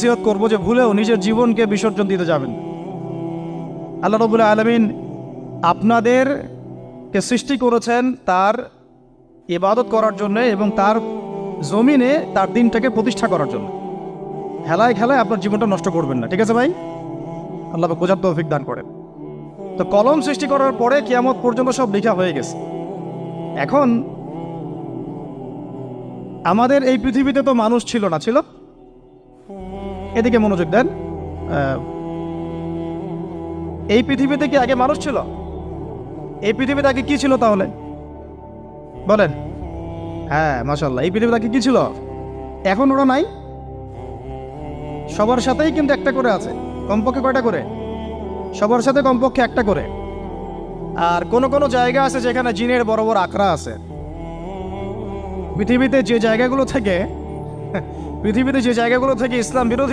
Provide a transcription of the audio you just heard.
নসিহত করব যে ভুলেও নিজের জীবনকে বিসর্জন দিতে যাবেন। আল্লাহ রাব্বুল আলামিন আপনাদেরকে সৃষ্টি করেছেন তার ইবাদত করার জন্য এবং তার জমিনে তার দিনটাকে প্রতিষ্ঠা করার জন্য। খেলায় খেলায় আপনার জীবনটা নষ্ট করবেন না, ঠিক আছে ভাই? আল্লাহ পাক বোঝার তৌফিক দান করেন। তো কলম সৃষ্টি করার পরে কিয়ামত পর্যন্ত সব লেখা হয়ে গেছে। এখন আমাদের এই পৃথিবীতে তো মানুষ ছিল না, ছিল? এদিকে মনোযোগ দেন। এই পৃথিবীতে কি আগে মানুষ ছিল? এই পৃথিবীতে আগে কি ছিল তাহলে বলেন? হ্যাঁ, মাশাআল্লাহ। এই পৃথিবীতে আগে কি ছিল? এখন ওরা নাই? সবার সাথেই কিন্তু একটা করে আছে। কমপক্ষে কয়টা করে? সবার সাথে কমপক্ষে একটা করে। আর কোন কোন জায়গা আছে যেখানে জিনের বড় বড় আখড়া আছে। পৃথিবীতে যে জায়গাগুলো থেকে ইসলাম বিরোধী